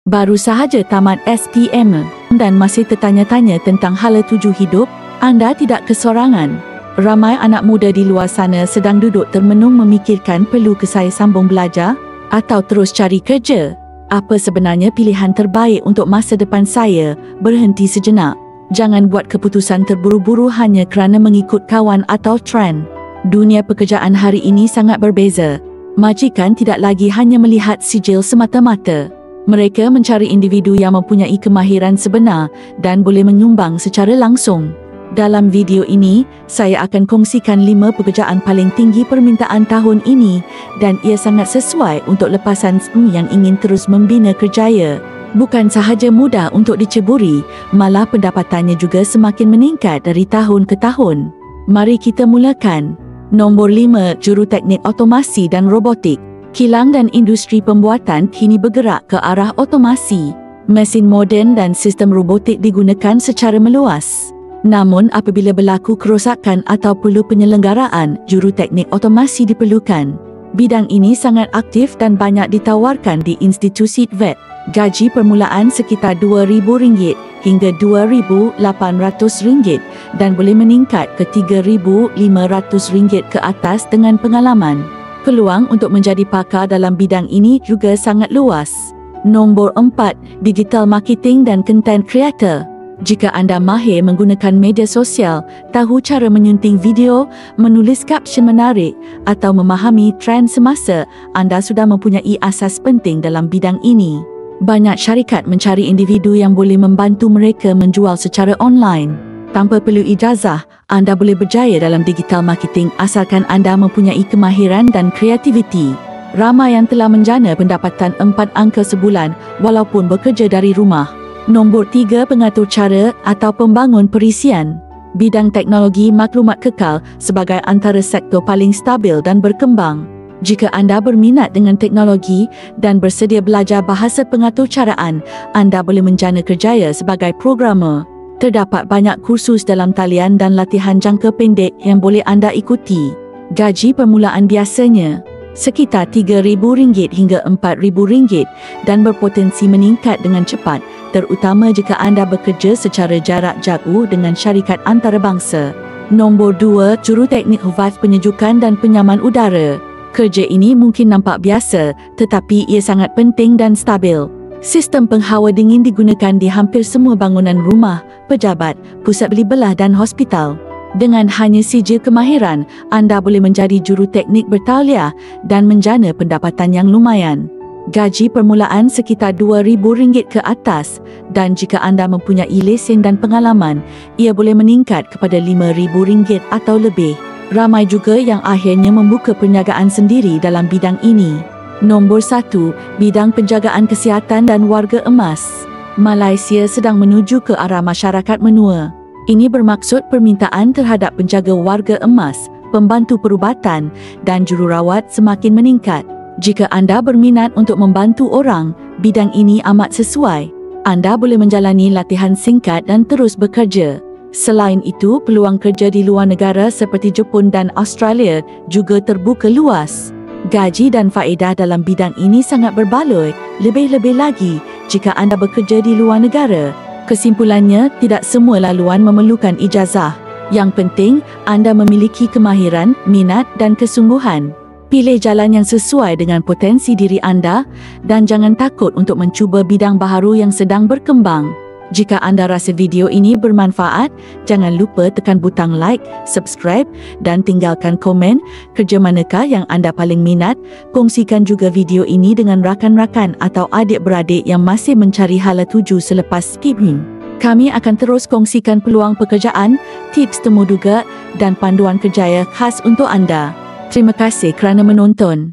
baru sahaja tamat SPM dan masih tertanya-tanya tentang hala tuju hidup, anda tidak kesorangan. Ramai anak muda di luar sana sedang duduk termenung memikirkan perlu ke saya sambung belajar atau terus cari kerja. Apa sebenarnya pilihan terbaik untuk masa depan saya? Berhenti sejenak. Jangan buat keputusan terburu-buru hanya kerana mengikut kawan atau trend. Dunia pekerjaan hari ini sangat berbeza. Majikan tidak lagi hanya melihat sijil semata-mata. Mereka mencari individu yang mempunyai kemahiran sebenar dan boleh menyumbang secara langsung. Dalam video ini, saya akan kongsikan 5 pekerjaan paling tinggi permintaan tahun ini dan ia sangat sesuai untuk lepasan yang ingin terus membina kerjaya. Bukan sahaja mudah untuk diceburi, malah pendapatannya juga semakin meningkat dari tahun ke tahun. Mari kita mulakan. Nombor 5, Juruteknik Otomasi dan Robotik. Kilang dan industri pembuatan kini bergerak ke arah otomasi. Mesin moden dan sistem robotik digunakan secara meluas. Namun apabila berlaku kerosakan atau perlu penyelenggaraan, juruteknik otomasi diperlukan. Bidang ini sangat aktif dan banyak ditawarkan di institusi TVET. Gaji permulaan sekitar RM2,000 hingga RM2,800 dan boleh meningkat ke RM3,500 ke atas dengan pengalaman. Peluang untuk menjadi pakar dalam bidang ini juga sangat luas. Nombor 4, Digital Marketing dan Content Creator. Jika anda mahir menggunakan media sosial, tahu cara menyunting video, menulis caption menarik atau memahami trend semasa, anda sudah mempunyai asas penting dalam bidang ini. Banyak syarikat mencari individu yang boleh membantu mereka menjual secara online. Tanpa perlu ijazah, anda boleh berjaya dalam digital marketing asalkan anda mempunyai kemahiran dan kreativiti. Ramai yang telah menjana pendapatan 4 angka sebulan walaupun bekerja dari rumah. Nombor 3, Pengatur cara atau pembangun perisian. Bidang teknologi maklumat kekal sebagai antara sektor paling stabil dan berkembang. Jika anda berminat dengan teknologi dan bersedia belajar bahasa pengaturcaraan, anda boleh menjana kerjaya sebagai programmer. Terdapat banyak kursus dalam talian dan latihan jangka pendek yang boleh anda ikuti. Gaji permulaan biasanya sekitar RM3,000 hingga RM4,000 dan berpotensi meningkat dengan cepat, terutama jika anda bekerja secara jarak jauh dengan syarikat antarabangsa. Nombor 2, Juruteknik Valve Penyejukan dan Penyaman Udara. Kerja ini mungkin nampak biasa, tetapi ia sangat penting dan stabil. Sistem penghawa dingin digunakan di hampir semua bangunan rumah, pejabat, pusat beli belah dan hospital. Dengan hanya sijil kemahiran, anda boleh menjadi juruteknik bertauliah dan menjana pendapatan yang lumayan. Gaji permulaan sekitar RM2,000 ke atas dan jika anda mempunyai lesen dan pengalaman, ia boleh meningkat kepada RM5,000 atau lebih. Ramai juga yang akhirnya membuka perniagaan sendiri dalam bidang ini. Nombor 1, Bidang Penjagaan Kesihatan dan Warga Emas. Malaysia sedang menuju ke arah masyarakat menua. Ini bermaksud permintaan terhadap penjaga warga emas, pembantu perubatan dan jururawat semakin meningkat. Jika anda berminat untuk membantu orang, bidang ini amat sesuai. Anda boleh menjalani latihan singkat dan terus bekerja. Selain itu, peluang kerja di luar negara seperti Jepun dan Australia juga terbuka luas. Gaji dan faedah dalam bidang ini sangat berbaloi, lebih-lebih lagi jika anda bekerja di luar negara. Kesimpulannya, tidak semua laluan memerlukan ijazah. Yang penting, anda memiliki kemahiran, minat dan kesungguhan. Pilih jalan yang sesuai dengan potensi diri anda dan jangan takut untuk mencuba bidang baharu yang sedang berkembang. Jika anda rasa video ini bermanfaat, jangan lupa tekan butang like, subscribe dan tinggalkan komen kerja manakah yang anda paling minat. Kongsikan juga video ini dengan rakan-rakan atau adik-beradik yang masih mencari hala tuju selepas SPM. Kami akan terus kongsikan peluang pekerjaan, tips temu duga dan panduan kerjaya khas untuk anda. Terima kasih kerana menonton.